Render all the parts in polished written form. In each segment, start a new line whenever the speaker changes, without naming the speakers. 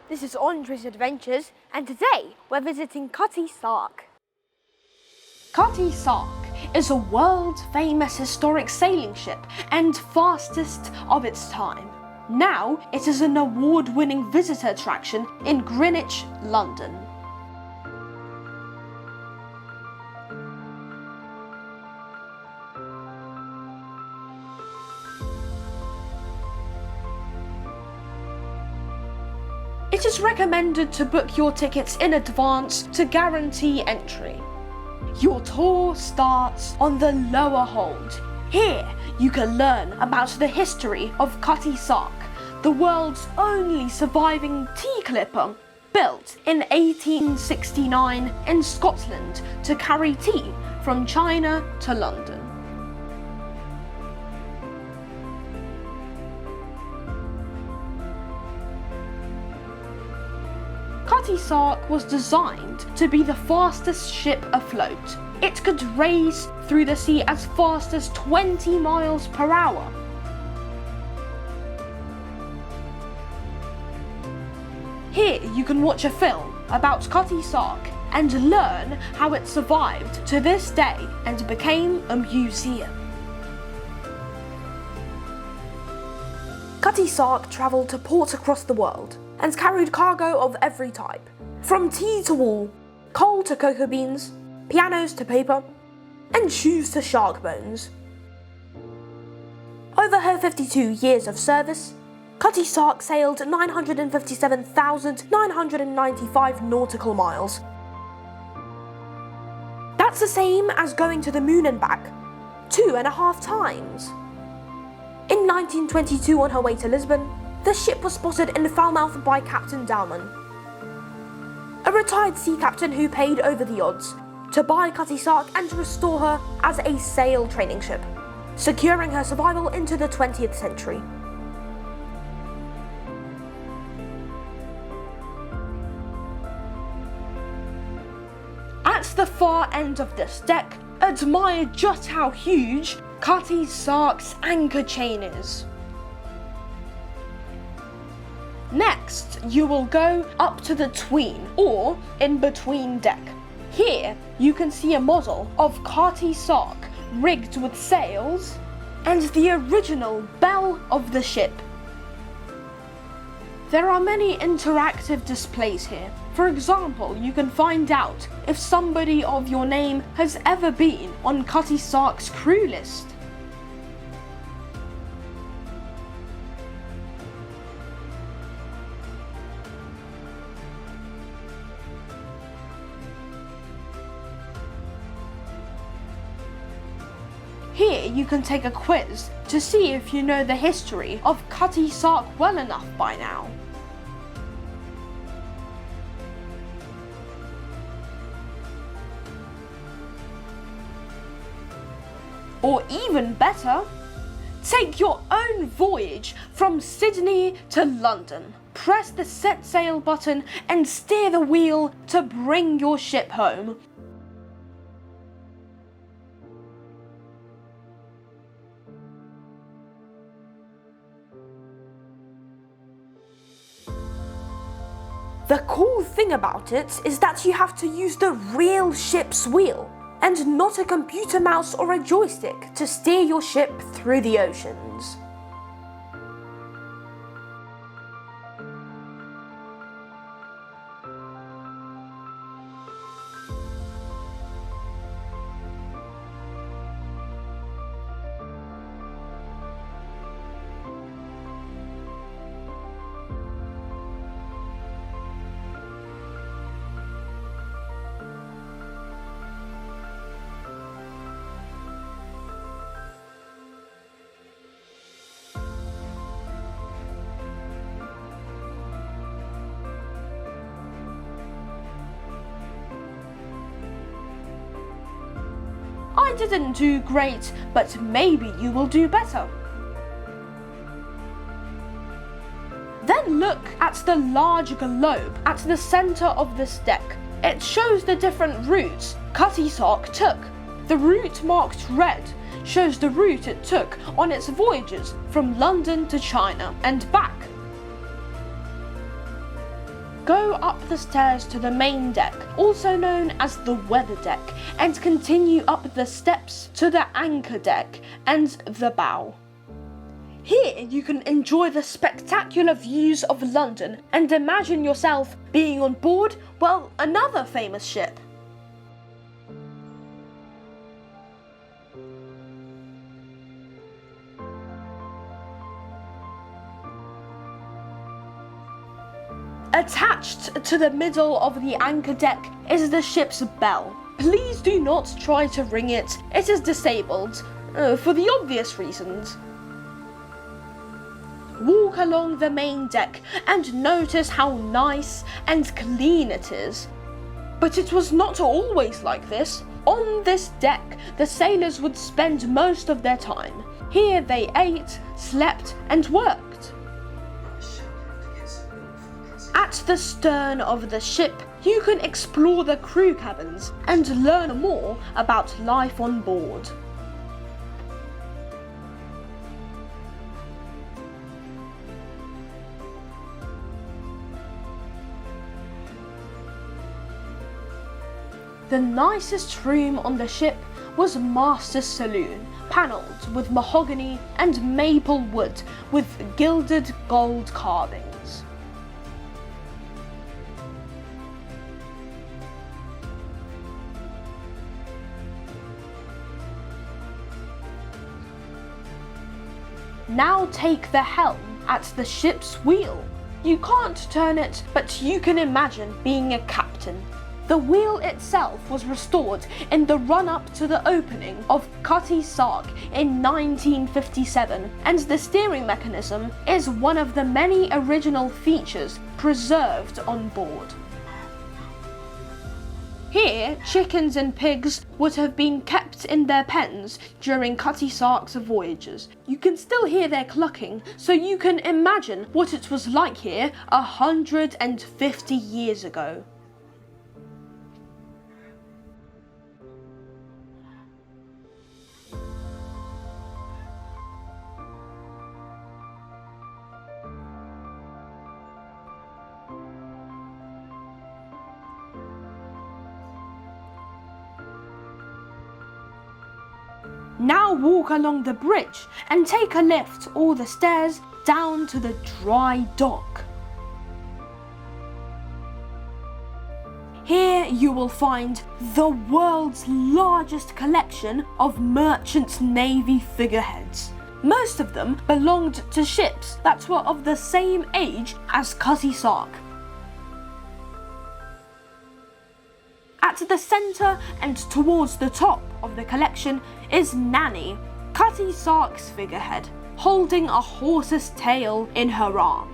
this is Andre's Adventures, and today we're visiting Cutty Sark.
Cutty Sark is a world-famous historic sailing ship and fastest of its time. Now it is an award-winning visitor attraction in Greenwich, London. It is recommended to book your tickets in advance to guarantee entry. Your tour starts on the lower hold. Here you can learn about the history of Cutty Sark, the world's only surviving tea clipper, built in 1869 in Scotland to carry tea from China to London. Cutty Sark was designed to be the fastest ship afloat. It could race through the sea as fast as 20 miles per hour. Here you can watch a film about Cutty Sark and learn how it survived to this day and became a museum. Cutty Sark travelled to ports across the world and carried cargo of every type, from tea to wool, coal to cocoa beans, pianos to paper, and shoes to shark bones. Over her 52 years of service, Cutty Sark sailed 957,995 nautical miles. That's the same as going to the moon and back, 2.5 times. In 1922, on her way to Lisbon, the ship was spotted in Falmouth by Captain Dowman, a retired sea captain who paid over the odds to buy Cutty Sark and to restore her as a sail training ship, securing her survival into the 20th century. At the far end of this deck, admire just how huge Cutty Sark's anchor chain is. Next, you will go up to the tween, or in-between deck. Here, you can see a model of Cutty Sark rigged with sails and the original bell of the ship. There are many interactive displays here. For example, you can find out if somebody of your name has ever been on Cutty Sark's crew list. Here you can take a quiz to see if you know the history of Cutty Sark well enough by now. Or even better, take your own voyage from Sydney to London. Press the set sail button and steer the wheel to bring your ship home. The cool thing about it is that you have to use the real ship's wheel, and not a computer mouse or a joystick to steer your ship through the oceans. I didn't do great, but maybe you will do better. Then look at the large globe at the centre of this deck. It shows the different routes Cutty Sark took. The route marked red shows the route it took on its voyages from London to China and back. Go up the stairs to the main deck, also known as the weather deck, and continue up the steps to the anchor deck and the bow. Here you can enjoy the spectacular views of London and imagine yourself being on board, well, another famous ship. Attached to the middle of the anchor deck is the ship's bell. Please do not try to ring it, it is disabled, for the obvious reasons. Walk along the main deck and notice how nice and clean it is. But it was not always like this. On this deck, the sailors would spend most of their time. Here they ate, slept, and worked. At the stern of the ship, you can explore the crew cabins and learn more about life on board. The nicest room on the ship was Master's Saloon, panelled with mahogany and maple wood with gilded gold carvings. Now take the helm at the ship's wheel. You can't turn it, but you can imagine being a captain. The wheel itself was restored in the run-up to the opening of Cutty Sark in 1957, and the steering mechanism is one of the many original features preserved on board. Here, chickens and pigs would have been kept in their pens during Cutty Sark's voyages. You can still hear their clucking, so you can imagine what it was like here 150 years ago. Now walk along the bridge and take a lift or the stairs down to the dry dock. Here you will find the world's largest collection of merchant navy figureheads. Most of them belonged to ships that were of the same age as Cutty Sark. At the centre and towards the top of the collection is Nanny, Cutty Sark's figurehead, holding a horse's tail in her arm.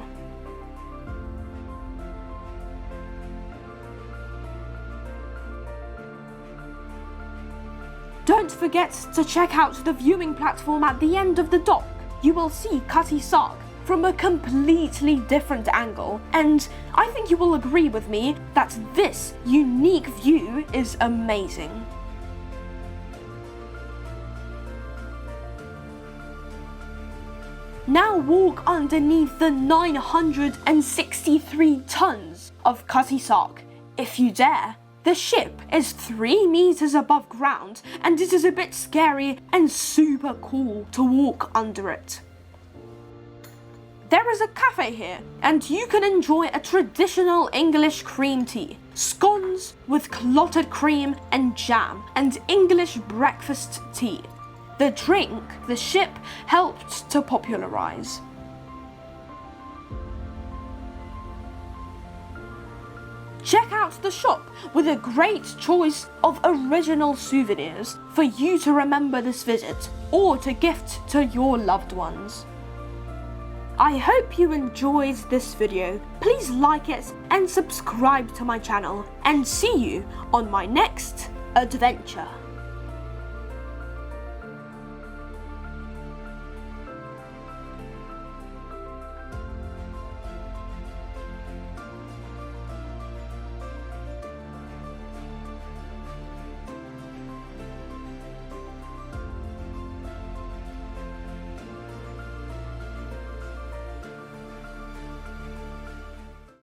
Don't forget to check out the viewing platform at the end of the dock. You will see Cutty Sark from a completely different angle, and I think you will agree with me that this unique view is amazing. Now walk underneath the 963 tons of Cutty Sark, if you dare. The ship is 3 meters above ground, and it is a bit scary and super cool to walk under it. There is a cafe here, and you can enjoy a traditional English cream tea, scones with clotted cream and jam, and English breakfast tea. The drink the ship helped to popularise. Check out the shop with a great choice of original souvenirs for you to remember this visit or to gift to your loved ones. I hope you enjoyed this video. Please like it and subscribe to my channel, and see you on my next adventure.